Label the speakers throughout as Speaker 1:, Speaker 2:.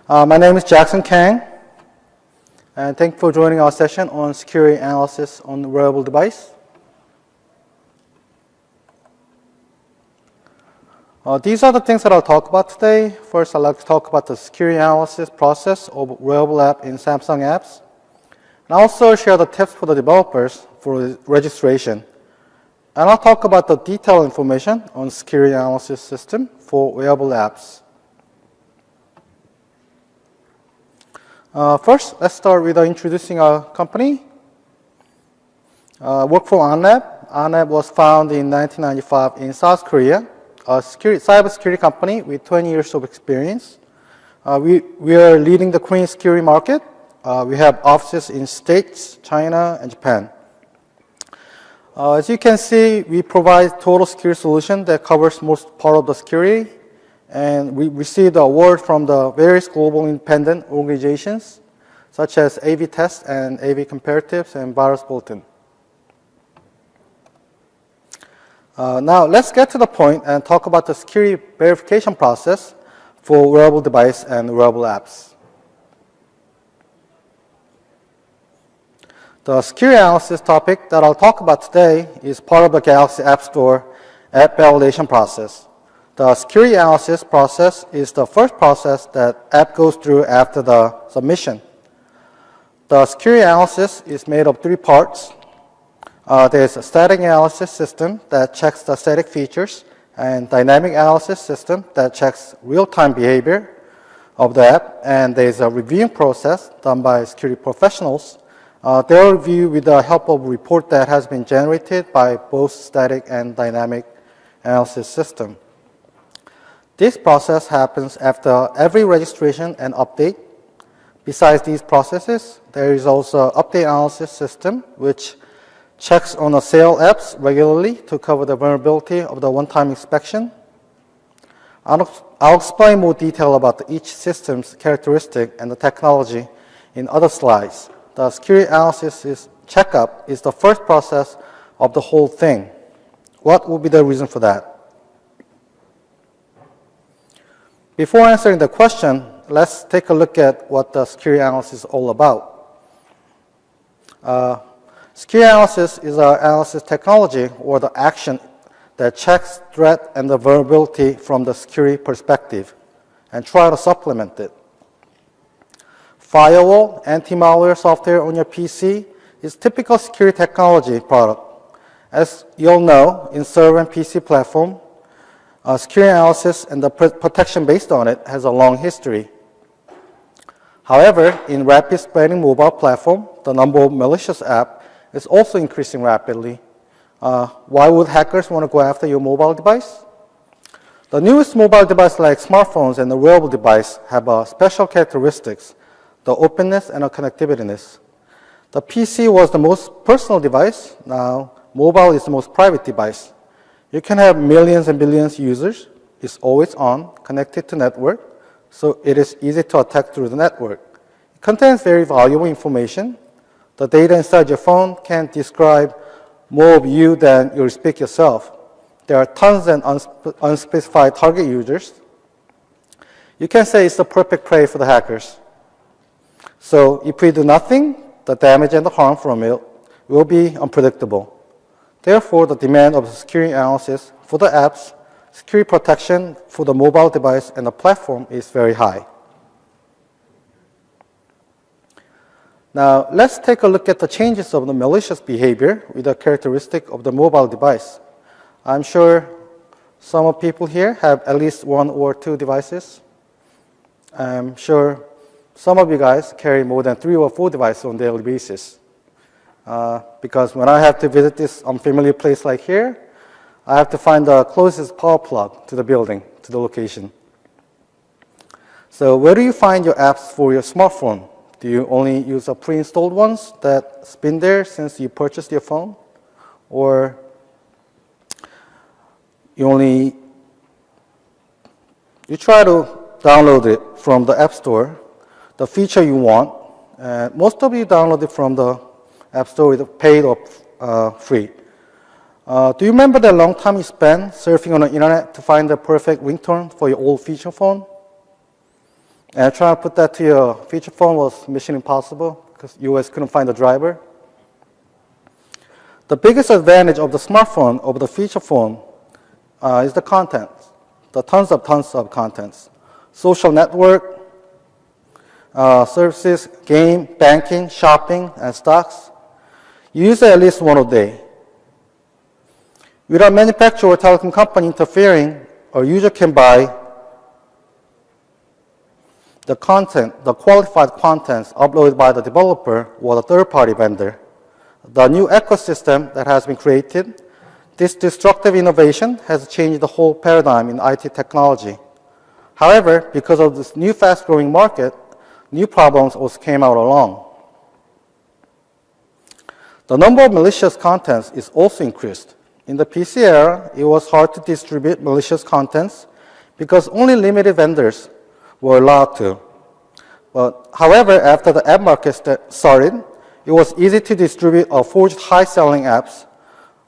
Speaker 1: My name is Kang, and thank you for joining our session on security analysis on the wearable device. These are the things that I'll talk about today. First, I'd like to talk about the security analysis process of wearable app in Samsung apps, and also share the tips for the developers for registration. And I'll talk about the detailed information on security analysis system for wearable apps. First, let's start with introducing our company. Work for Anlab. Anlab was founded in 1995 in South Korea, a cybersecurity company with 20 years of experience. We are leading the Korean security market. We have offices in States, China, and Japan. As you can see, we provide total security solution that covers most part of the security. And we received the award from the various global independent organizations, such as AV Test and AV Comparatives and Virus Bulletin. Now, let's get to the point and talk about the security verification process for wearable device and wearable apps. The security analysis topic that I'll talk about today is part of the Galaxy App Store app validation process. The security analysis process is the first process that app goes through after the submission. The security analysis is made of three parts. There's a static analysis system that checks the static features, and dynamic analysis system that checks real-time behavior of the app, and there's a reviewing process done by security professionals. They'll review with the help of a report that has been generated by both static and dynamic analysis system. This process happens after every registration and update. Besides these processes, there is also an update analysis system which checks on the sale apps regularly to cover the vulnerability of the one-time inspection. I'll explain more detail about each system's characteristic and the technology in other slides. The security analysis checkup is the first process of the whole thing. What would be the reason for that? Before answering the question, let's take a look at what the security analysis is all about. Security analysis is an analysis technology or the action that checks threat and the vulnerability from the security perspective and try to supplement it. Firewall, anti-malware software on your PC is typical security technology product. As you all know, in server and PC platform, security analysis and the protection based on it has a long history. However, in rapid spreading mobile platform, the number of malicious apps is also increasing rapidly. Why would hackers want to go after your mobile device? The newest mobile device like smartphones and the wearable device have special characteristics, the openness and the connectivity. The PC was the most personal device. Now, mobile is the most private device. You can have millions and billions of users. It's always on, connected to network, so it is easy to attack through the network. It contains very valuable information. The data inside your phone can describe more of you than you speak yourself. There are tons of unspecified target users. You can say it's the perfect prey for the hackers. So if we do nothing, the damage and the harm from it will be unpredictable. Therefore, the demand of security analysis for the apps, security protection for the mobile device and the platform is very high. Now, let's take a look at the changes of the malicious behavior with the characteristic of the mobile device. I'm sure some of people here have at least one or two devices. I'm sure some of you guys carry more than 3 or 4 devices on a daily basis. Because when I have to visit this unfamiliar place like here, I have to find the closest power plug to the building, to the location. So where do you find your apps for your smartphone? Do you only use the pre-installed ones that's been there since you purchased your phone? Or you try to download it from the App Store, the feature you want, and most of you download it from the App Store with paid or free. Do you remember the long time you spent surfing on the internet to find the perfect ringtone for your old feature phone? And trying to put that to your feature phone was mission impossible because US couldn't find the driver. The biggest advantage of the smartphone over the feature phone is the content, the tons of contents. Social network, services, game, banking, shopping, and stocks. You use it at least one a day. Without manufacturer or telecom company interfering, a user can buy the content, the qualified contents uploaded by the developer or the third-party vendor. The new ecosystem that has been created, this disruptive innovation has changed the whole paradigm in IT technology. However, because of this new fast-growing market, new problems also came out along. The number of malicious contents is also increased. In the PC era, it was hard to distribute malicious contents because only limited vendors were allowed to. But however, after the app market started, it was easy to distribute a forged high-selling apps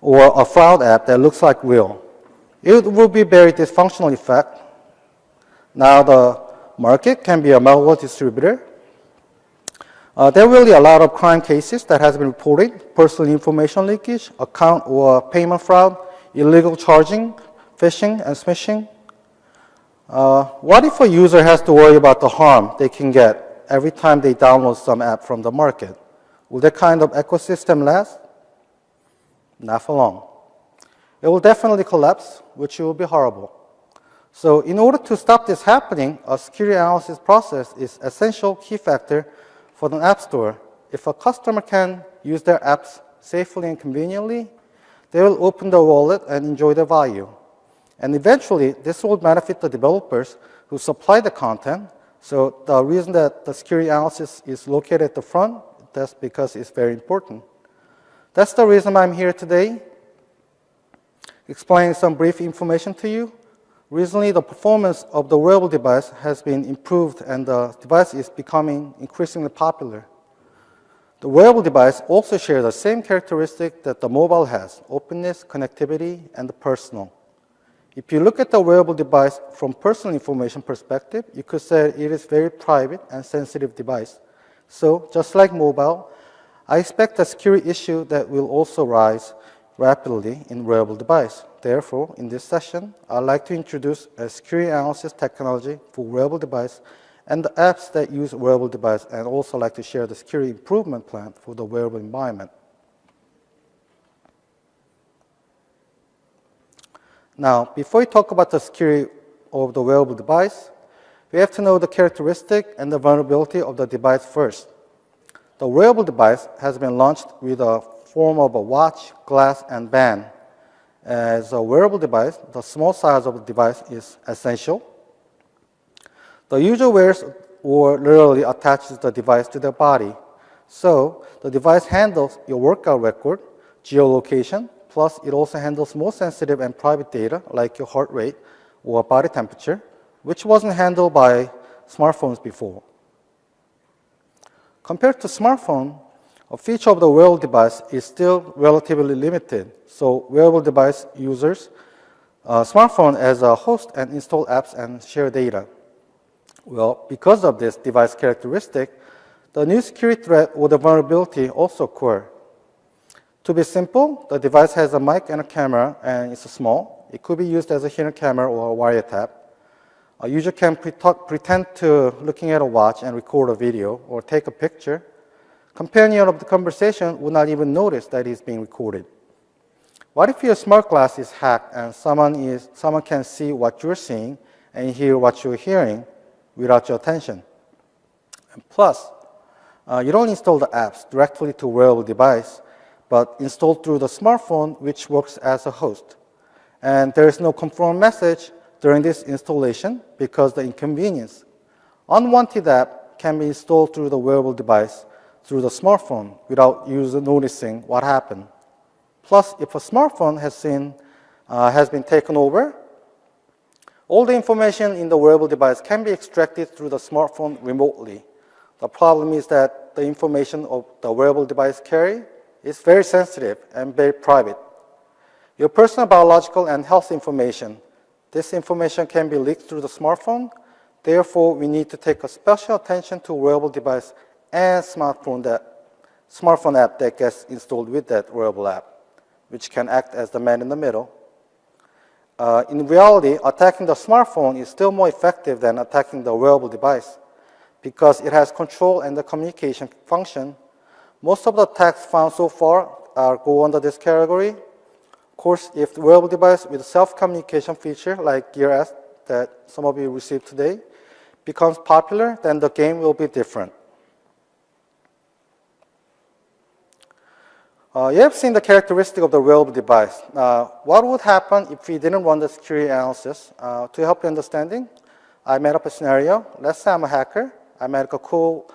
Speaker 1: or a fraud app that looks like real. It would be very dysfunctional effect. Now the market can be a malware distributor. There are really a lot of crime cases that has been reported: personal information leakage, account or payment fraud, illegal charging, phishing, and smishing. What if a user has to worry about the harm they can get every time they download some app from the market? Will that kind of ecosystem last? Not for long. It will definitely collapse, which will be horrible. So in order to stop this happening, a security analysis process is essential key factor for the App Store. If a customer can use their apps safely and conveniently, they will open the wallet and enjoy the value. And eventually, this will benefit the developers who supply the content. So the reason that the security analysis is located at the front, that's because it's very important. That's the reason I'm here today, explaining some brief information to you. Recently, the performance of the wearable device has been improved and the device is becoming increasingly popular. The wearable device also shares the same characteristic that the mobile has: openness, connectivity, and the personal. If you look at the wearable device from personal information perspective, you could say it is very private and sensitive device. So just like mobile, I expect a security issue that will also rise rapidly in wearable device. Therefore, in this session, I'd like to introduce a security analysis technology for wearable device and the apps that use wearable device, and also like to share the security improvement plan for the wearable environment. Now, before we talk about the security of the wearable device, we have to know the characteristic and the vulnerability of the device first. The wearable device has been launched with a form of a watch, glass, and band. As a wearable device, the small size of the device is essential. The user wears or literally attaches the device to their body. So the device handles your workout record, geolocation, plus it also handles more sensitive and private data like your heart rate or body temperature, which wasn't handled by smartphones before. Compared to smartphone, a feature of the wearable device is still relatively limited. So wearable device users smartphone as a host and install apps and share data. Well, because of this device characteristic, the new security threat or the vulnerability also occur. To be simple, the device has a mic and a camera, and it's small. It could be used as a hidden camera or a wiretap. A user can pretend to looking at a watch and record a video or take a picture. Companion of the conversation would not even notice that it's being recorded. What if your smart glass is hacked and someone can see what you're seeing and hear what you're hearing without your attention? And plus, you don't install the apps directly to wearable device, but installed through the smartphone, which works as a host. And there is no confirm message during this installation because the inconvenience. Unwanted app can be installed through the wearable device through the smartphone without user noticing what happened. Plus, if a smartphone has been taken over, all the information in the wearable device can be extracted through the smartphone remotely. The problem is that the information of the wearable device carry is very sensitive and very private. Your personal biological and health information, this information can be leaked through the smartphone. Therefore, we need to take a special attention to wearable device and smartphone app that gets installed with that wearable app, which can act as the man in the middle. In reality, attacking the smartphone is still more effective than attacking the wearable device because it has control and the communication function. Most of the attacks found so far go under this category. Of course, if the wearable device with self-communication feature like Gear S that some of you received today becomes popular, then the game will be different. You have seen the characteristic of the wearable device. What would happen if we didn't run the security analysis? To help your understanding, I made up a scenario. Let's say I'm a hacker. I made a cool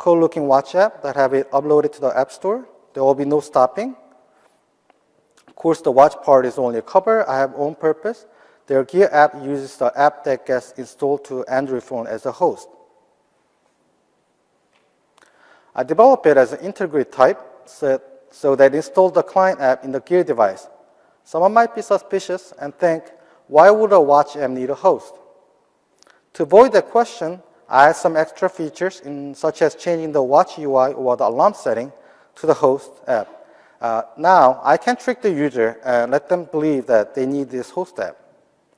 Speaker 1: looking watch app that have it uploaded to the App Store. There will be no stopping. Of course, the watch part is only a cover. I have own purpose. Their Gear app uses the app that gets installed to Android phone as a host. I develop it as an integrate type so that installs the client app in the Gear device. Someone might be suspicious and think, why would a watch app need a host? To avoid that question, I add some extra features such as changing the watch UI or the alarm setting to the host app. Now, I can trick the user and let them believe that they need this host app.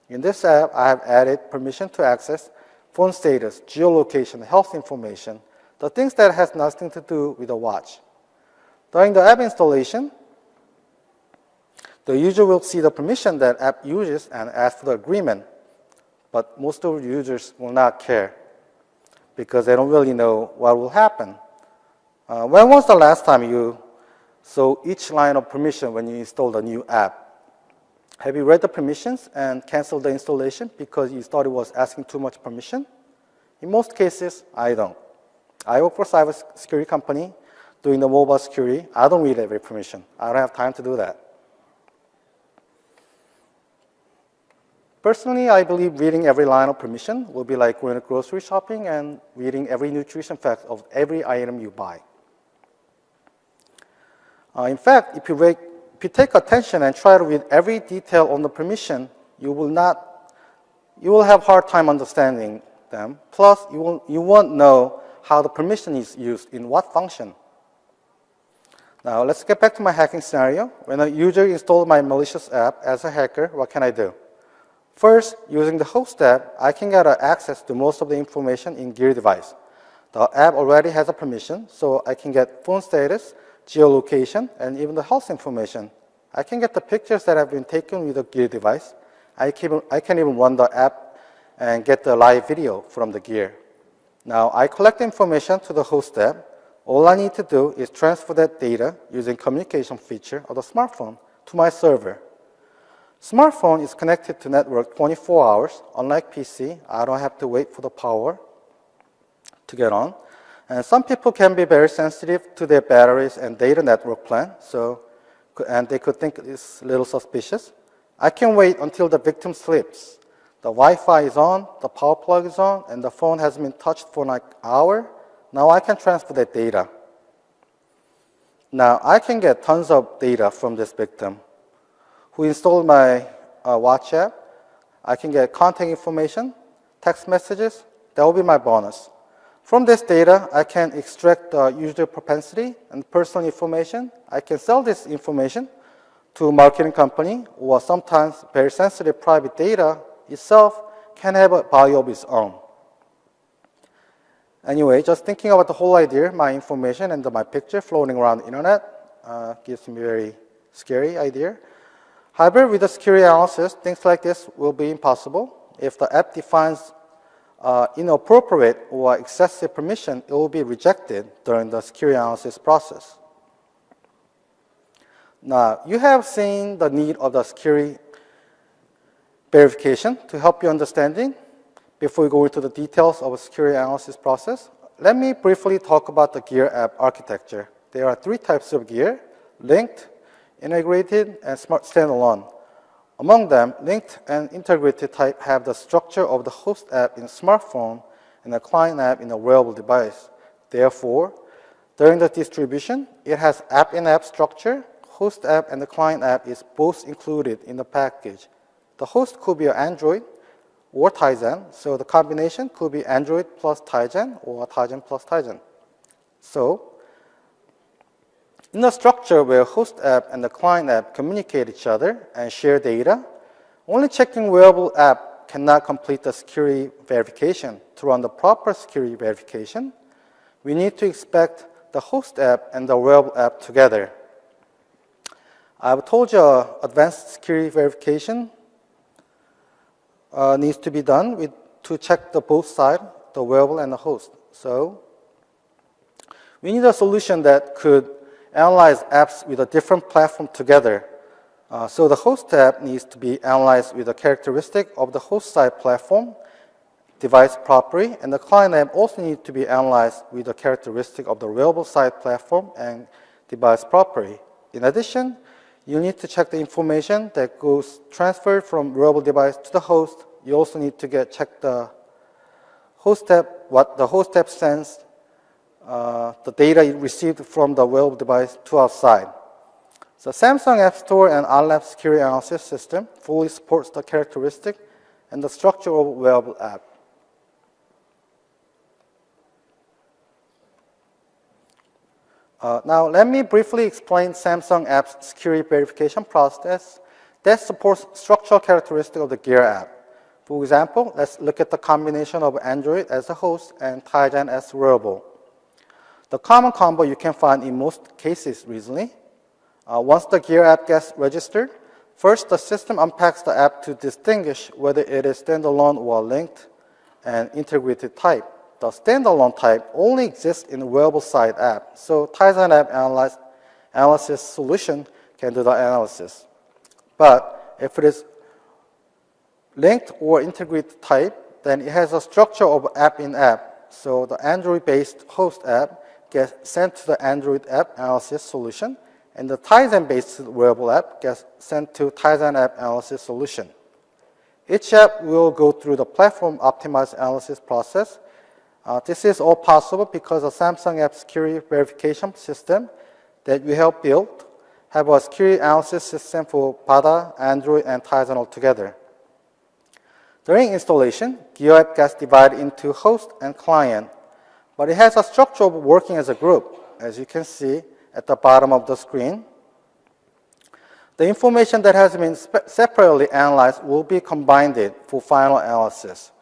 Speaker 1: In this app, I have added permission to access phone status, geolocation, health information, the things that has nothing to do with the watch. During the app installation, the user will see the permission that app uses and ask for the agreement. But most of the users will not care because they don't really know what will happen. When was the last time you saw each line of permission when you installed a new app? Have you read the permissions and canceled the installation because you thought it was asking too much permission? In most cases, I don't. I work for a cybersecurity company doing the mobile security. I don't read every permission. I don't have time to do that. Personally, I believe reading every line of permission will be like going to grocery shopping and reading every nutrition fact of every item you buy. In fact, if you take attention and try to read every detail on the permission, you will have a hard time understanding them. Plus, you won't know how the permission is used in what function. Now, let's get back to my hacking scenario. When a user installs my malicious app as a hacker, what can I do? First, using the host app, I can get access to most of the information in Gear device. The app already has a permission, so I can get phone status, geolocation, and even the health information. I can get the pictures that have been taken with the Gear device. I can even run the app and get the live video from the Gear. Now, I collect the information to the host app. All I need to do is transfer that data using communication feature of the smartphone to my server. Smartphone is connected to network 24 hours. Unlike PC, I don't have to wait for the power to get on. And some people can be very sensitive to their batteries and data network plan, and they could think it's a little suspicious. I can wait until the victim sleeps. The Wi-Fi is on, the power plug is on, and the phone has been touched for like an hour. Now I can transfer that data. Now I can get tons of data from this victim who installed my watch app. I can get contact information, text messages. That will be my bonus. From this data, I can extract the user propensity and personal information. I can sell this information to a marketing company, or sometimes very sensitive private data itself can have a value of its own. Anyway, just thinking about the whole idea, my information and my picture floating around the internet gives me a very scary idea. However, with the security analysis, things like this will be impossible. If the app defines inappropriate or excessive permission, it will be rejected during the security analysis process. Now, you have seen the need of the security verification to help your understanding. Before we go into the details of a security analysis process, let me briefly talk about the Gear app architecture. There are 3 types of Gear: linked, integrated, and smart standalone. Among them, linked and integrated type have the structure of the host app in a smartphone and the client app in a wearable device. Therefore, during the distribution, it has app-in-app structure. Host app and the client app is both included in the package. The host could be an Android or Tizen. So the combination could be Android plus Tizen or Tizen plus Tizen. So in the structure where host app and the client app communicate each other and share data, only checking wearable app cannot complete the security verification. To run the proper security verification, we need to expect the host app and the wearable app together. I've told you advanced security verification needs to be done to check the both sides, the wearable and the host. So we need a solution that could analyze apps with a different platform together. So the host app needs to be analyzed with a characteristic of the host side platform, device property, and the client app also needs to be analyzed with a characteristic of the wearable side platform and device property. In addition, you need to check the information that goes transferred from wearable device to the host. You also need to check the host app, what the host app sends, the data it received from the wearable device to outside. So Samsung App Store and Unlab security analysis system fully supports the characteristic and the structure of wearable app. Now let me briefly explain Samsung App's security verification process that supports structural characteristics of the Gear app. For example, let's look at the combination of Android as a host and Tizen as wearable. The common combo you can find in most cases recently. Once the Gear app gets registered, first the system unpacks the app to distinguish whether it is standalone or linked and integrated type. The standalone type only exists in the wearable side app, so Tizen app analysis solution can do the analysis. But if it is linked or integrated type, then it has a structure of app in app. So the Android-based host app gets sent to the Android app analysis solution, and the Tizen-based wearable app gets sent to Tizen app analysis solution. Each app will go through the platform optimized analysis process. This is all possible because the Samsung App Security Verification System that we helped build have a security analysis system for Bada, Android, and Tizen altogether. During installation, Gear app gets divided into host and client, but it has a structure of working as a group, as you can see at the bottom of the screen. The information that has been separately analyzed will be combined for final analysis,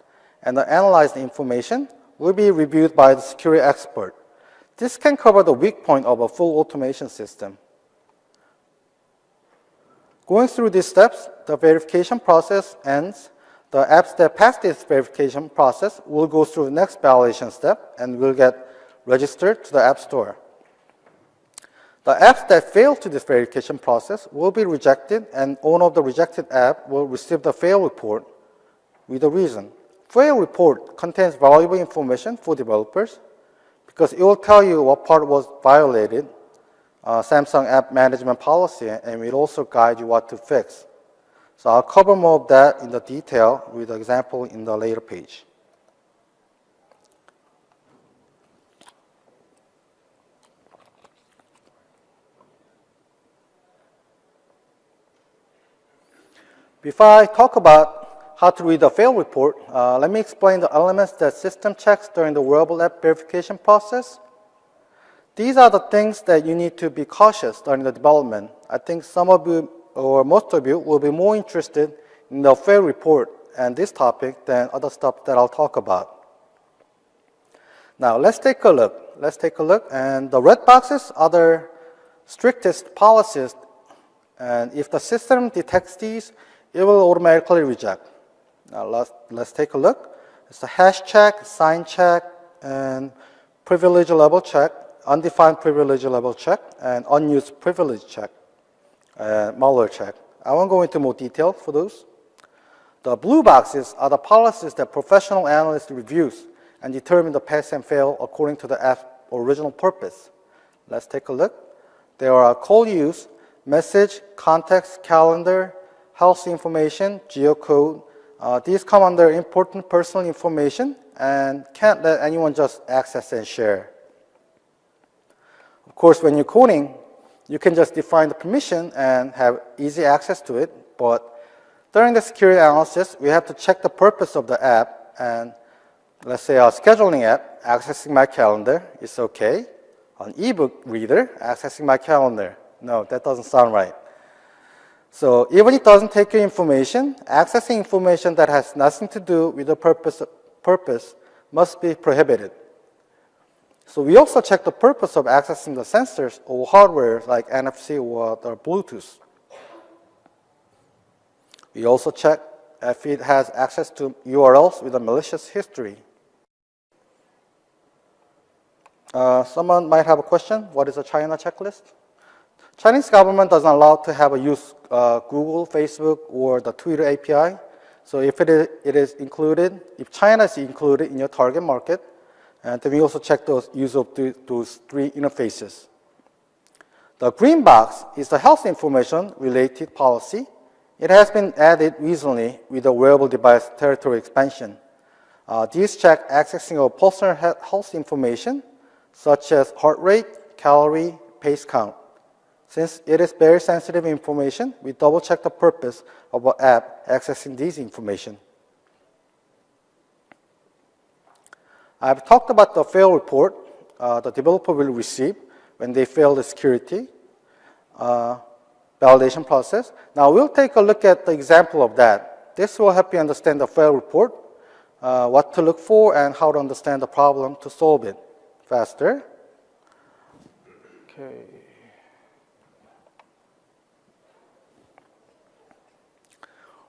Speaker 1: and the analyzed information will be reviewed by the security expert. This can cover the weak point of a full automation system. Going through these steps, the verification process ends. The apps that pass this verification process will go through the next validation step and will get registered to the App Store. The apps that fail to this verification process will be rejected, and owner of the rejected app will receive the fail report with a reason. Fail report contains valuable information for developers because it will tell you what part was violated, Samsung App Management Policy, and it will also guide you what to fix. So I'll cover more of that in the detail with an example in the later page. Before I talk about how to read the fail report, let me explain the elements that system checks during the wearable app verification process. These are the things that you need to be cautious during the development. I think some of you or most of you will be more interested in the fail report and this topic than other stuff that I'll talk about. Now let's take a look. And the red boxes are the strictest policies, and if the system detects these, it will automatically reject. Now let's take a look. It's a hash check, sign check, and privilege level check, undefined privilege level check, and unused privilege check, and malware check. I won't go into more detail for those. The blue boxes are the policies that professional analyst reviews and determine the pass and fail according to the app's original purpose. Let's take a look. There are call use, message, context, calendar, health information, geocode. These come under important personal information and can't let anyone just access and share. Of course, when you're coding, you can just define the permission and have easy access to it, but During the security analysis, we have to check the purpose of the app, and let's say our scheduling app, accessing my calendar, is okay. An ebook reader, accessing my calendar. No, that doesn't sound right. So even if it doesn't take your information, accessing information that has nothing to do with the purpose must be prohibited. So we also check the purpose of accessing the sensors or hardware like NFC or the Bluetooth. We also check if it has access to URLs with a malicious history. Someone might have a question. What is a China checklist? Chinese government doesn't allow to have a use Google, Facebook, or the Twitter API. So if it is included, if China is included in your target market, and then we also check those use of those three interfaces. The green box is the health information related policy. It has been added recently with the wearable device territory expansion. These check accessing of personal health information, such as heart rate, calorie, pace count. Since it is very sensitive information, we double check the purpose of our app accessing these information. I've talked about the fail report the developer will receive when they fail the security validation process. Now we'll take a look at the example of that. This will help you understand the fail report, what to look for, and how to understand the problem to solve it faster. Okay.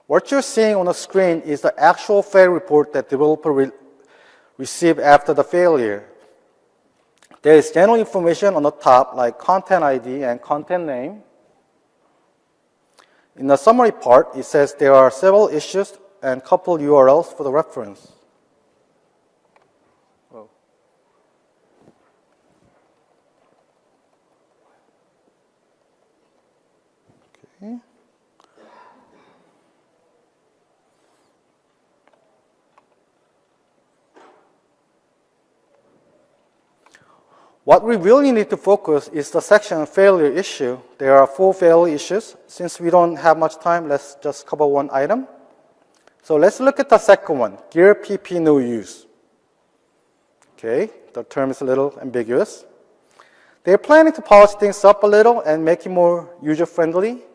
Speaker 1: What you're seeing on the screen is the actual fail report that developer will receive after the failure. There is general information on the top like content ID and content name. In the summary part, it says there are several issues and couple URLs for the reference. Whoa. Okay. What we really need to focus is the section on failure issue. There are 4 failure issues. Since we don't have much time, let's just cover one item. So let's look at the second one, Gear PP no use. Okay, the term is a little ambiguous. They're planning to polish things up a little and make it more user-friendly.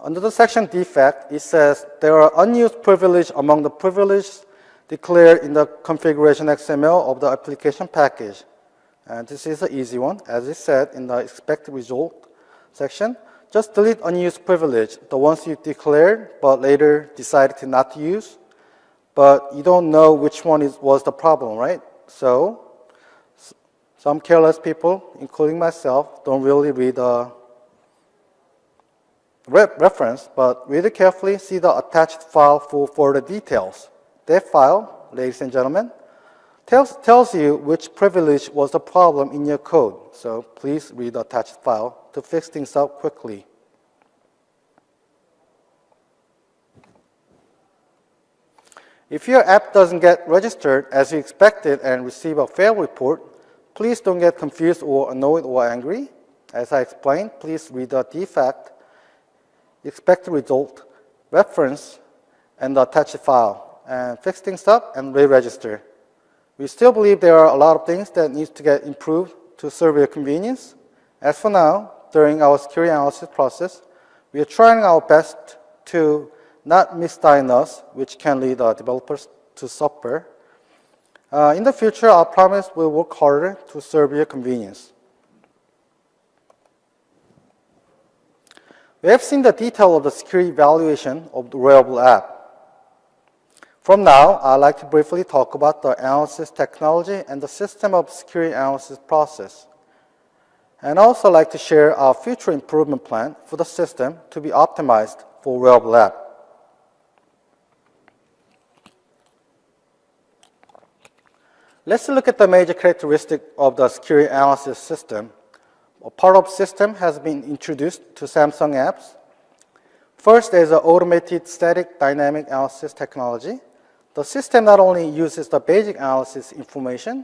Speaker 1: Under the section defect, it says there are unused privileges among the privileges declared in the configuration XML of the application package. And this is an easy one. As it said in the expected result section, just delete unused privilege, the ones you declared but later decided to not use. But you don't know which one was the problem, right? So some careless people, including myself, don't really read the reference, but read it carefully, see the attached file for further details. That file, ladies and gentlemen, tells you which privilege was the problem in your code. So please read the attached file to fix things up quickly. If your app doesn't get registered as you expected and receive a fail report, please don't get confused or annoyed or angry. As I explained, please read the defect, expected result, reference, and the attached file, and fix things up and re-register. We still believe there are a lot of things that need to get improved to serve your convenience. As for now, during our security analysis process, we are trying our best to not misdiagnose, which can lead developers to suffer. In the future, I promise we'll work harder to serve your convenience. We have seen the detail of the security evaluation of the Wearable app. From now, I'd like to briefly talk about the analysis technology and the system of security analysis process. And also like to share our future improvement plan for the system to be optimized for Wearable app. Let's look at the major characteristic of the security analysis system. A part of system has been introduced to Samsung apps. First, there's an automated static dynamic analysis technology. The system not only uses the basic analysis information,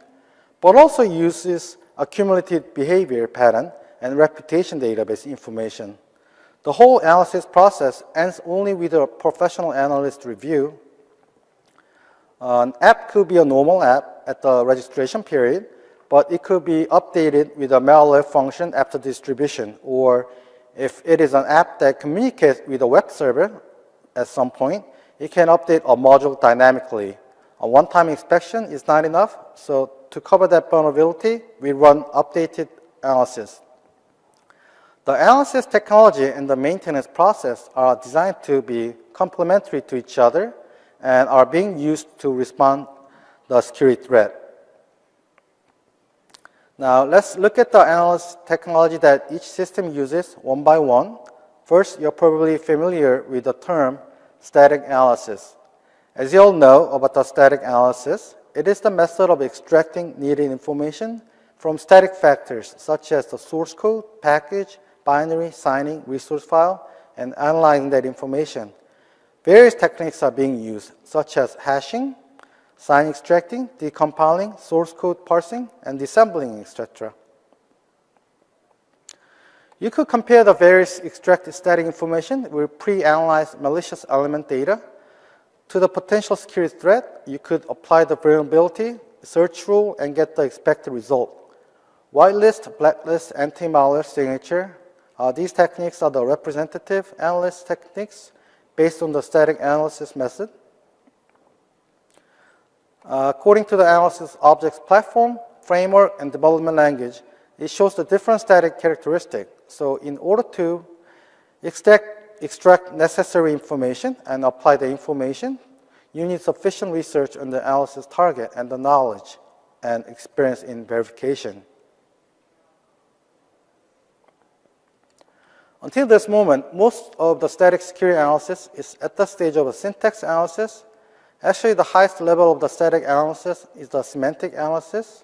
Speaker 1: but also uses accumulated behavior pattern and reputation database information. The whole analysis process ends only with a professional analyst review. An app could be a normal app at the registration period, but it could be updated with a malware function after distribution, or if it is an app that communicates with a web server at some point, it can update a module dynamically. A one-time inspection is not enough, so to cover that vulnerability, we run updated analysis. The analysis technology and the maintenance process are designed to be complementary to each other and are being used to respond to the security threat. Now, let's look at the analysis technology that each system uses one by one. First, you're probably familiar with the term static analysis. As you all know about the static analysis, it is the method of extracting needed information from static factors such as the source code, package, binary, signing, resource file, and analyzing that information. Various techniques are being used, such as hashing, sign extracting, decompiling, source code parsing, and disassembling, etc. You could compare the various extracted static information with pre-analyzed malicious element data to the potential security threat. You could apply the vulnerability search rule and get the expected result. Whitelist, blacklist, anti-malware signature. These techniques are the representative analysis techniques based on the static analysis method. According to the analysis objects platform, framework, and development language, it shows the different static characteristics. So in order to extract necessary information and apply the information, you need sufficient research on the analysis target and the knowledge and experience in verification. Until this moment, most of the static security analysis is at the stage of a syntax analysis. Actually, the highest level of the static analysis is the semantic analysis,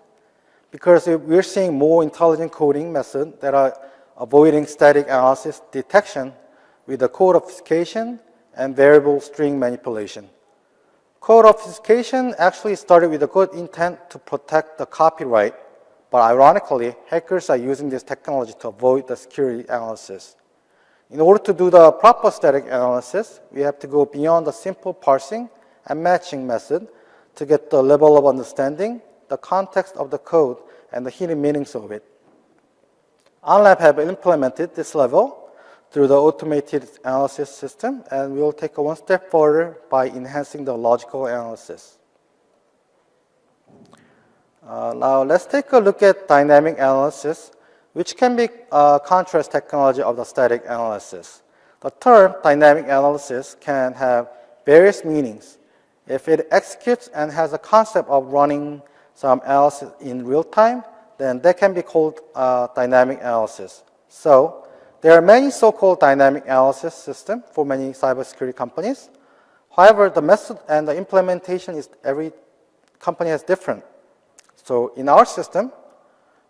Speaker 1: because we're seeing more intelligent coding methods that are avoiding static analysis detection with the code obfuscation and variable string manipulation. Code obfuscation actually started with a good intent to protect the copyright, but ironically, hackers are using this technology to avoid the security analysis. In order to do the proper static analysis, we have to go beyond the simple parsing and matching method to get the level of understanding, the context of the code, and the hidden meanings of it. OnLab have implemented this level through the automated analysis system, and we will take one step further by enhancing the logical analysis. Now let's take a look at dynamic analysis, which can be a contrast technology of the static analysis. The term dynamic analysis can have various meanings. If it executes and has a concept of running some analysis in real time, then that can be called dynamic analysis. So there are many so-called dynamic analysis systems for many cybersecurity companies. However, the method and the implementation is every company is different. So in our system,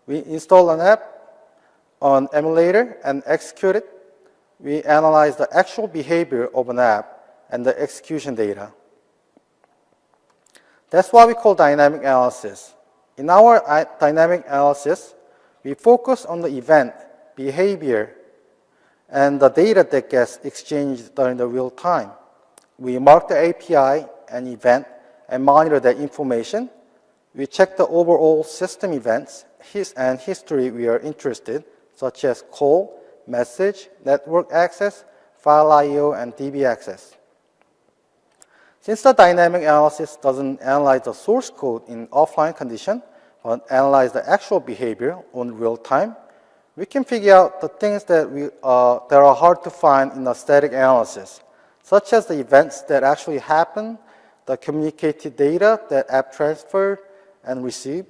Speaker 1: we install an app on emulator and execute it. We analyze the actual behavior of an app and the execution data. That's what we call dynamic analysis. In our dynamic analysis, we focus on the event, behavior, and the data that gets exchanged during the real time. We mark the API and event and monitor that information. We check the overall system events and history we are interested, such as call, message, network access, file I/O, and DB access. Since the dynamic analysis doesn't analyze the source code in offline condition, but analyze the actual behavior on real time, we can figure out the things that are hard to find in the static analysis, such as the events that actually happen, the communicated data that app transferred and received.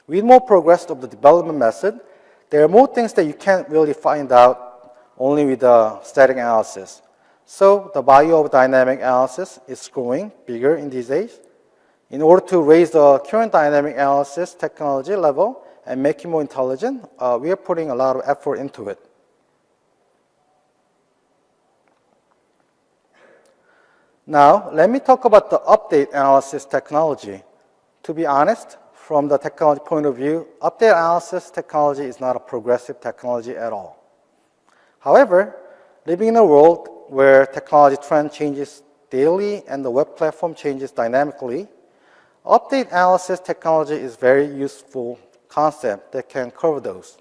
Speaker 1: With more progress of the development method, there are more things that you can't really find out only with the static analysis. So the value of dynamic analysis is growing bigger in these days. In order to raise the current dynamic analysis technology level and make it more intelligent, we are putting a lot of effort into it. Now, let me talk about the update analysis technology. To be honest, from the technology point of view, update analysis technology is not a progressive technology at all. However, living in a world where technology trend changes daily and the web platform changes dynamically, update analysis technology is a very useful concept that can cover those.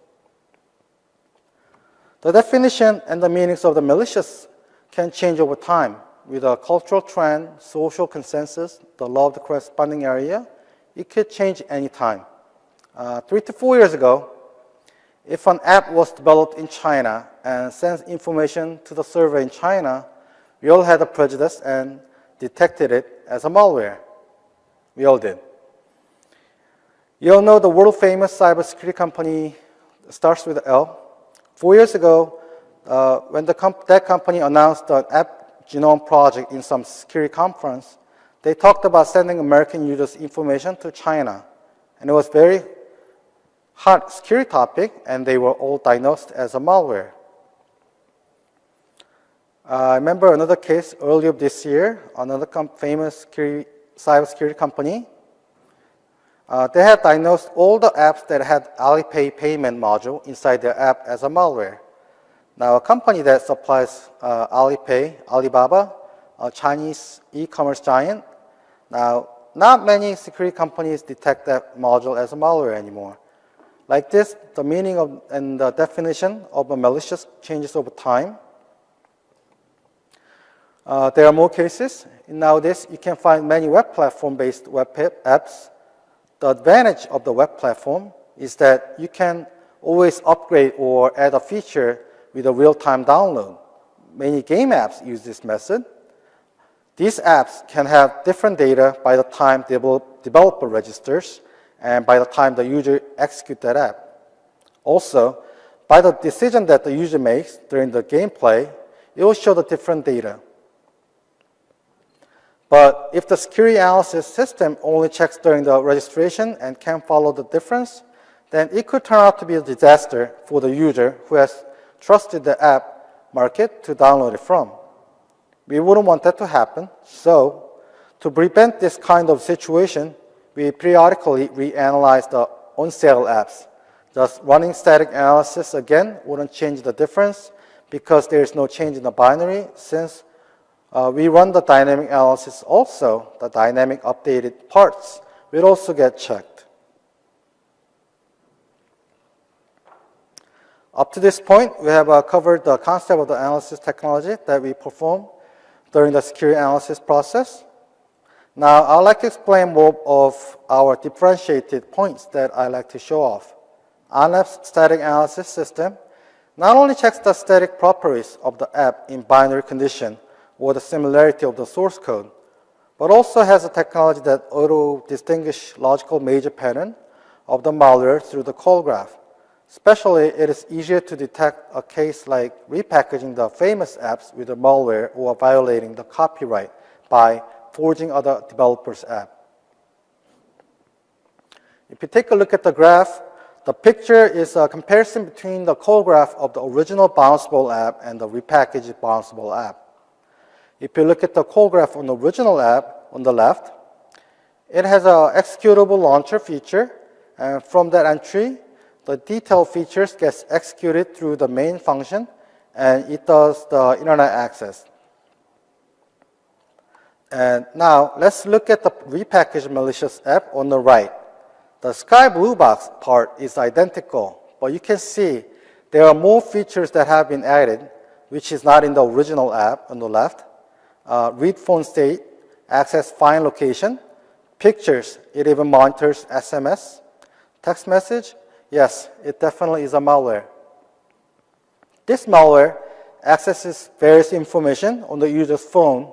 Speaker 1: The definition and the meanings of the malicious can change over time with a cultural trend, social consensus, the law of the corresponding area. It could change anytime. 3 to 4 years ago, if an app was developed in China and sends information to the server in China, we all had a prejudice and detected it as a malware. We all did. You all know the world-famous cybersecurity company starts with L. 4 years ago, when that company announced the app genome project in some security conference, they talked about sending American users information to China. And it was a very hot security topic, and they were all diagnosed as a malware. I remember another case earlier this year, another famous cybersecurity company. They had diagnosed all the apps that had Alipay payment module inside their app as a malware. Now, a company that supplies Alipay, Alibaba, a Chinese e-commerce giant, now, not many security companies detect that module as a malware anymore. Like this, the meaning of and the definition of a malicious changes over time. There are more cases. Nowadays, you can find many web platform-based web apps. The advantage of the web platform is that you can always upgrade or add a feature with a real-time download. Many game apps use this method. These apps can have different data by the time the developer registers and by the time the user executes that app. Also, by the decision that the user makes during the gameplay, it will show the different data. But if the security analysis system only checks during the registration and can't follow the difference, then it could turn out to be a disaster for the user who has trusted the app market to download it from. We wouldn't want that to happen, so to prevent this kind of situation, we periodically reanalyze the on-sale apps. Just running static analysis again wouldn't change the difference because there is no change in the binary. Since we run the dynamic analysis also, the dynamic updated parts will also get checked. Up to this point, we have covered the concept of the analysis technology that we perform during the security analysis process. Now, I'd like to explain more of our differentiated points that I like to show off. OnApp's static analysis system not only checks the static properties of the app in binary condition or the similarity of the source code, but also has a technology that auto-distinguish logical major pattern of the malware through the call graph. Especially, it is easier to detect a case like repackaging the famous apps with a malware or violating the copyright by forging other developers' app. If you take a look at the graph, the picture is a comparison between the call graph of the original bounceable app and the repackaged bounceable app. If you look at the call graph on the original app on the left, it has an executable launcher feature, and from that entry, the detailed features gets executed through the main function, and it does the internet access. And now, let's look at the repackaged malicious app on the right. The sky blue box part is identical, but you can see there are more features that have been added, which is not in the original app on the left. Read phone state, access file location, pictures, it even monitors SMS, text message. Yes, it definitely is a malware. This malware accesses various information on the user's phone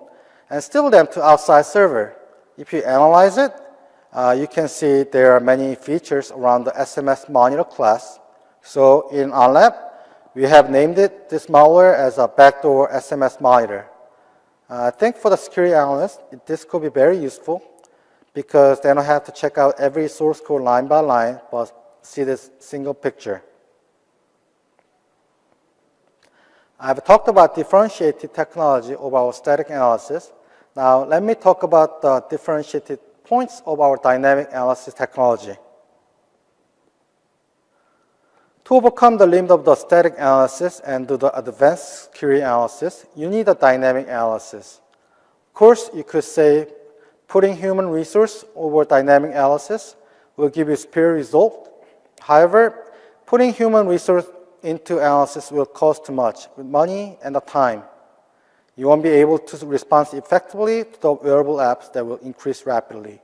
Speaker 1: and steals them to outside server. If you analyze it, you can see there are many features around the SMS monitor class. So in OnLab, we have named this malware as a backdoor SMS monitor. I think for the security analyst, this could be very useful because they don't have to check out every source code line by line, but see this single picture. I've talked about differentiated technology of our static analysis. Now, let me talk about the differentiated points of our dynamic analysis technology. To overcome the limit of the static analysis and do the advanced query analysis, you need a dynamic analysis. Of course, you could say putting human resource over dynamic analysis will give you superior result. However, putting human resource into analysis will cost too much with money and the time. You won't be able to respond effectively to the wearable apps that will increase rapidly.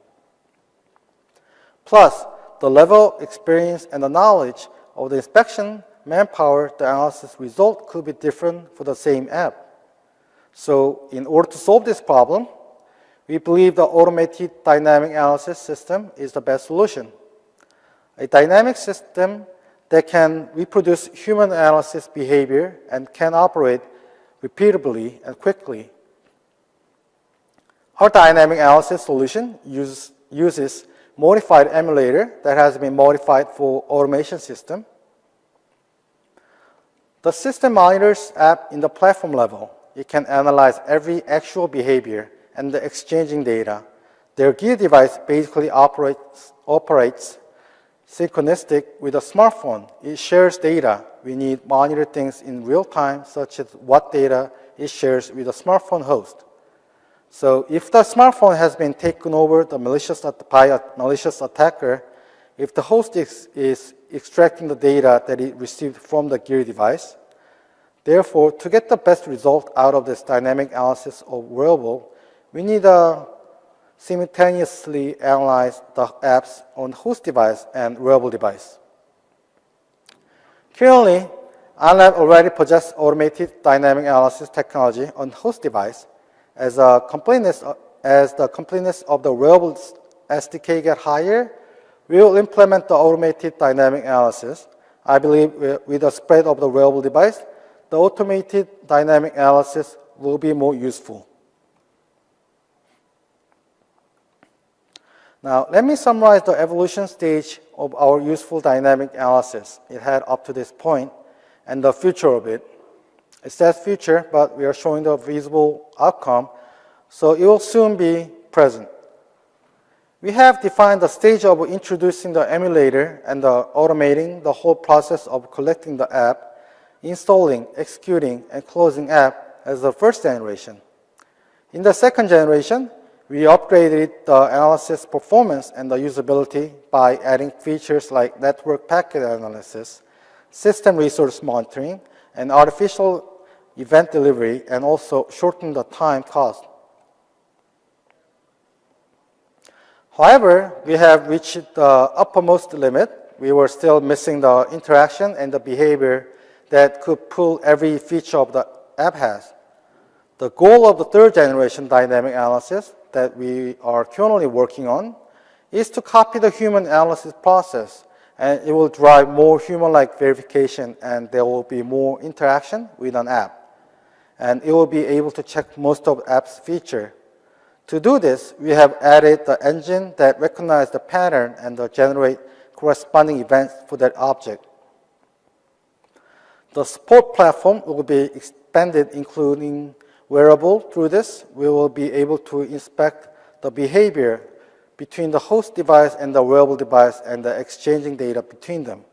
Speaker 1: Plus, the level of experience and the knowledge of the inspection manpower, the analysis result could be different for the same app. So, in order to solve this problem, we believe the automated dynamic analysis system is the best solution. A dynamic system that can reproduce human analysis behavior and can operate repeatably and quickly. Our dynamic analysis solution uses modified emulator that has been modified for automation system. The system monitors app in the platform level. It can analyze every actual behavior and the exchanging data. Their gear device basically operates synchronistic with a smartphone. It shares data. We need monitor things in real time, such as what data it shares with a smartphone host. So if the smartphone has been taken over by a malicious attacker, if the host is extracting the data that it received from the gear device, therefore, to get the best result out of this dynamic analysis of Wearable, we need to simultaneously analyze the apps on host device and wearable device. Currently, iLab already possesses automated dynamic analysis technology on host device. As the completeness of the wearable SDK get higher, we will implement the automated dynamic analysis. I believe with the spread of the wearable device, the automated dynamic analysis will be more useful. Now, let me summarize the evolution stage of our useful dynamic analysis it had up to this point and the future of it. It says future, but we are showing the visible outcome, so it will soon be present. We have defined the stage of introducing the emulator and automating the whole process of collecting the app, installing, executing, and closing app as the first generation. In the second generation, we upgraded the analysis performance and the usability by adding features like network packet analysis, system resource monitoring, and artificial event delivery, and also shorten the time cost. However, we have reached the uppermost limit. We were still missing the interaction and the behavior that could pull every feature of the app has. The goal of the third generation dynamic analysis that we are currently working on is to copy the human analysis process, and it will drive more human-like verification, and there will be more interaction with an app. And it will be able to check most of the app's feature. To do this, we have added the engine that recognizes the pattern and generate corresponding events for that object. The support platform will be expanded, including Wearable. Through this, we will be able to inspect the behavior between the host device and the wearable device and the exchanging data between them.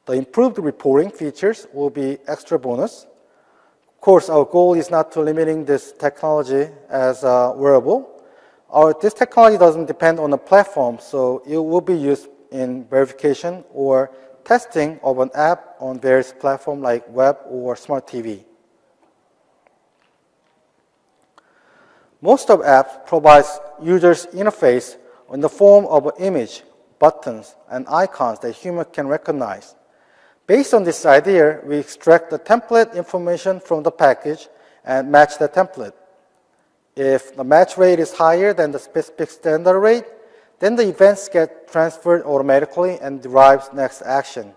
Speaker 1: The improved reporting features will be extra bonus. Of course, our goal is not to limiting this technology as a wearable. This technology doesn't depend on the platform, so it will be used in verification or testing of an app on various platforms like web or smart TV. Most of apps provides users interface in the form of an image, buttons, and icons that humans can recognize. Based on this idea, we extract the template information from the package and match the template. If the match rate is higher than the specific standard rate, then the events get transferred automatically and derives next action.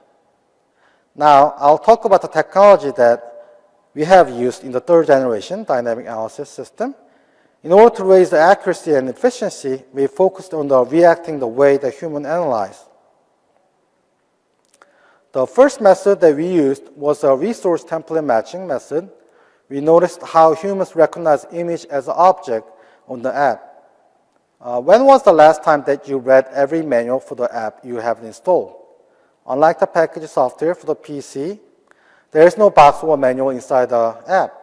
Speaker 1: Now, I'll talk about the technology that we have used in the third generation dynamic analysis system. In order to raise the accuracy and efficiency, we focused on the reacting the way the human analyze. The first method that we used was a resource template matching method. We noticed how humans recognize image as an object on the app. When was the last time that you read every manual for the app you have installed? Unlike the package software for the PC, there is no box or manual inside the app.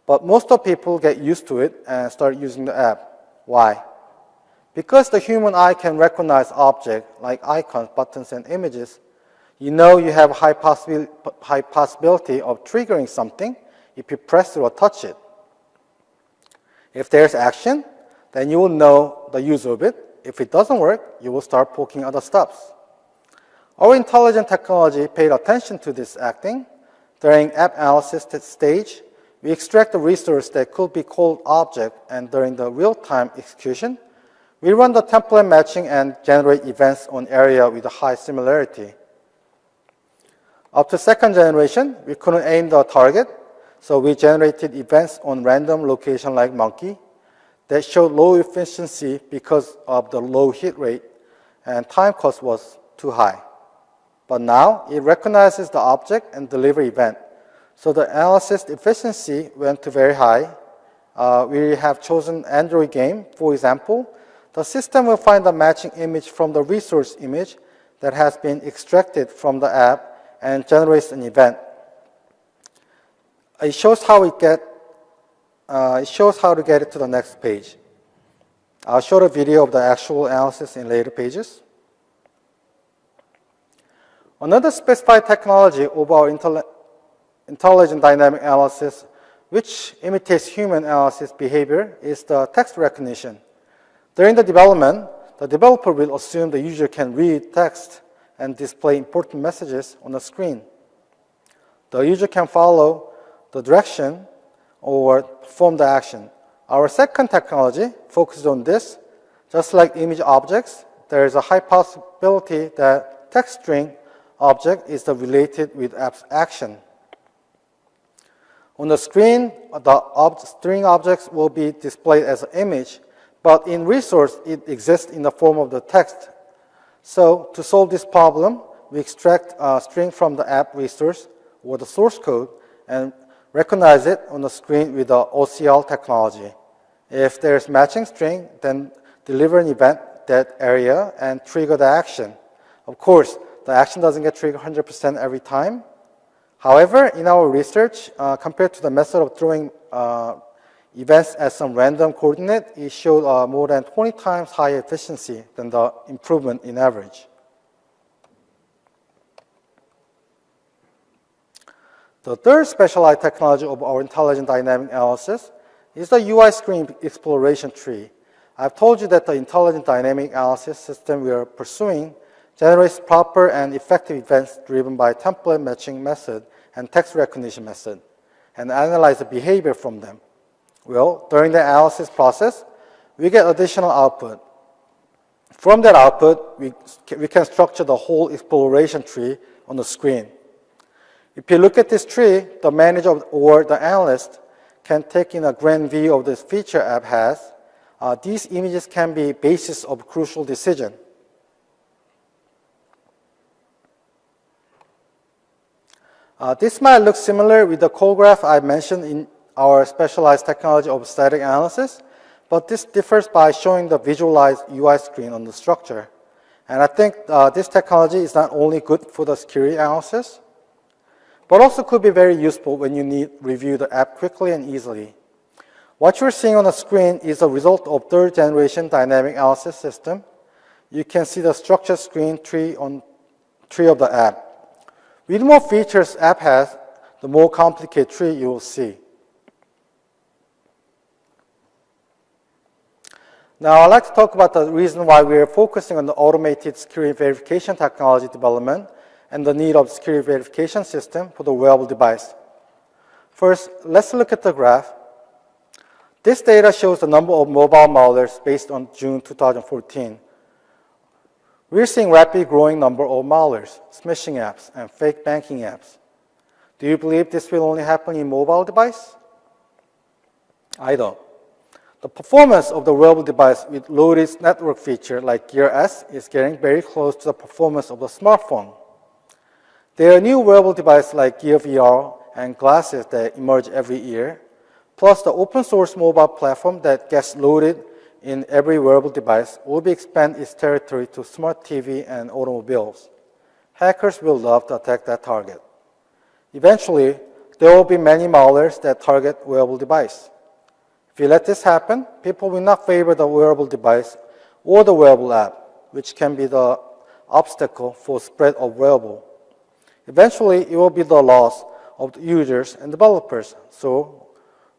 Speaker 1: But most of people get used to it and start using the app. Why? Because the human eye can recognize objects like icons, buttons, and images. You know you have a high possibility of triggering something if you press it or touch it. If there's action, then you will know the use of it. If it doesn't work, you will start poking other stuffs. Our intelligent technology paid attention to this acting. During app analysis stage, we extract the resource that could be called object, and during the real-time execution, we run the template matching and generate events on area with a high similarity. Up to second generation, we couldn't aim the target, so we generated events on random location like monkey that showed low efficiency because of the low hit rate and time cost was too high. But now it recognizes the object and deliver event. So the analysis efficiency went to very high. We have chosen Android game. For example, the system will find the matching image from the resource image that has been extracted from the app and generates an event. It shows how to get it to the next page. I'll show a video of the actual analysis in later pages. Another specified technology of our intelligent dynamic analysis, which imitates human analysis behavior, is the text recognition. During the development, the developer will assume the user can read text and display important messages on the screen. The user can follow the direction or perform the action. Our second technology focuses on this. Just like image objects, there is a high possibility that text string object is related with app's action. On the screen, the string objects will be displayed as an image, but in resource, it exists in the form of the text. So to solve this problem, we extract a string from the app resource or the source code and recognize it on the screen with the OCR technology. If there's matching string, then deliver an event that area and trigger the action. Of course, the action doesn't get triggered 100% every time. However, in our research, compared to the method of throwing events at some random coordinate, it showed more than 20 times higher efficiency than the improvement in average. The third specialized technology of our intelligent dynamic analysis is the UI screen exploration tree. I've told you that the intelligent dynamic analysis system we are pursuing generates proper and effective events driven by template matching method and text recognition method, and analyze the behavior from them. Well, during the analysis process, we get additional output. From that output, we can structure the whole exploration tree on the screen. If you look at this tree, the manager or the analyst can take in a grand view of this feature app has. These images can be basis of crucial decision. This might look similar with the call graph I mentioned in our specialized technology of static analysis, but this differs by showing the visualized UI screen on the structure. And I think this technology is not only good for the security analysis, but also could be very useful when you need to review the app quickly and easily. What you're seeing on the screen is a result of third generation dynamic analysis system. You can see the structured screen tree of the app. With more features app has, the more complicated tree you will see. Now I'd like to talk about the reason why we are focusing on the automated security verification technology development and the need of security verification system for the wearable device. First, let's look at the graph. This data shows the number of mobile malwares based on June 2014. We're seeing rapidly growing number of malwares, smishing apps, and fake banking apps. Do you believe this will only happen in mobile device? I don't. The performance of the wearable device with low-risk network feature like Gear S is getting very close to the performance of the smartphone. There are new wearable devices like Gear VR and glasses that emerge every year, plus the open source mobile platform that gets loaded in every wearable device will be expand its territory to smart TV and automobiles. Hackers will love to attack that target. Eventually, there will be many malwares that target wearable device. If you let this happen, people will not favor the wearable device or the wearable app, which can be the obstacle for spread of wearable. Eventually, it will be the loss of the users and developers. So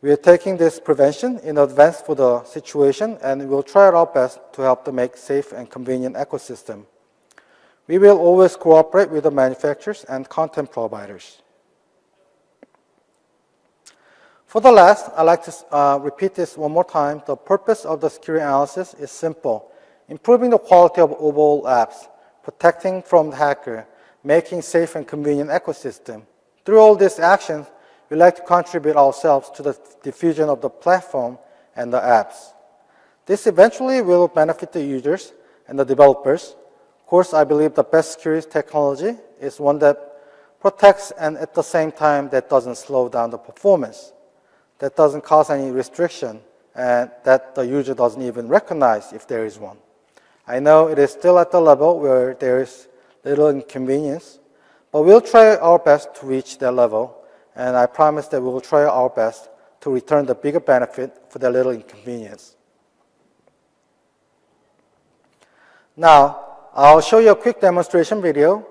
Speaker 1: we are taking this prevention in advance for the situation, and we'll try our best to help to make safe and convenient ecosystem. We will always cooperate with the manufacturers and content providers. For the last, I'd like to repeat this one more time. The purpose of the security analysis is simple: improving the quality of overall apps, protecting from the hacker, making safe and convenient ecosystem. Through all these actions, we like to contribute ourselves to the diffusion of the platform and the apps. This eventually will benefit the users and the developers. Of course, I believe the best security technology is one that protects and at the same time that doesn't slow down the performance, that doesn't cause any restriction, and that the user doesn't even recognize if there is one. I know it is still at the level where there is little inconvenience, but we'll try our best to reach that level, and I promise that we will try our best to return the bigger benefit for the little inconvenience. Now, I'll show you a quick demonstration video.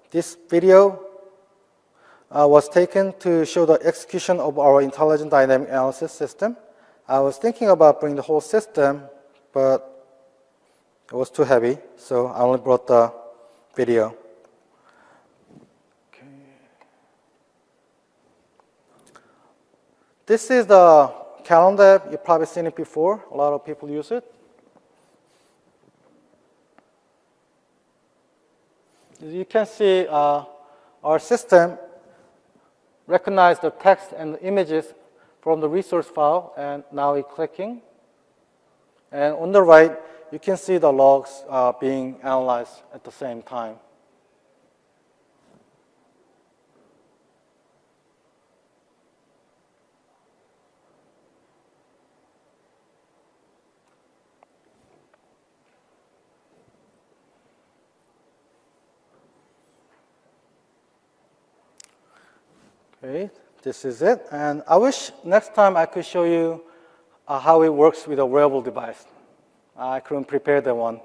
Speaker 1: This video was taken to show the execution of our intelligent dynamic analysis system. I was thinking about bringing the whole system, but it was too heavy, so I only brought the video. Okay. This is the calendar. You've probably seen it before. A lot of people use it. As you can see, our system recognized the text and the images from the resource file, and now it's clicking. And on the right, you can see the logs being analyzed at the same time. Okay, this is it. And I wish next time I could show you how it works with a wearable device. I couldn't prepare that one.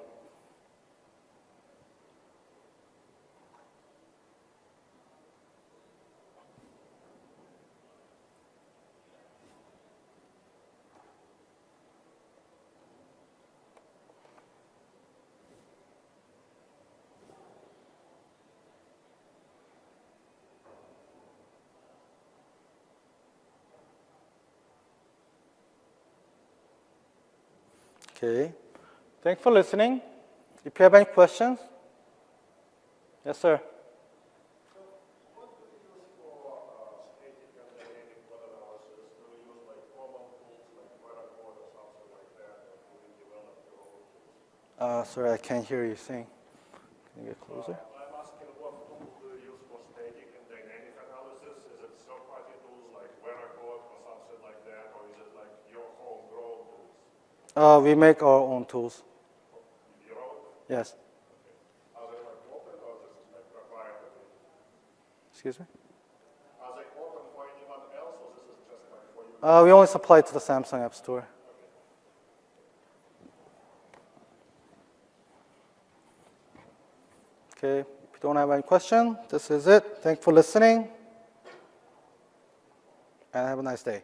Speaker 1: Okay. Thanks for listening. If you have any questions. Yes, sir.
Speaker 2: So what do you use for static and dynamic weather analysis? Do you use like common tools like Wearable or something like that, or do you develop your own tools?
Speaker 1: Sorry, I can't hear you saying. Can you get closer?
Speaker 2: I'm asking what tools do you use for static and dynamic analysis? Is it third-party tools like Wearable or something like that, or is it like your homegrown tools?
Speaker 1: We make our own tools.
Speaker 2: Your own?
Speaker 1: Yes.
Speaker 2: Okay. Are they like open or just like proprietary?
Speaker 1: Excuse me?
Speaker 2: Are they open for anyone else, or this is just like for you?
Speaker 1: We only supply it to the Samsung App Store. Okay, if you don't have any question, this is it. Thanks for listening, and have a nice day.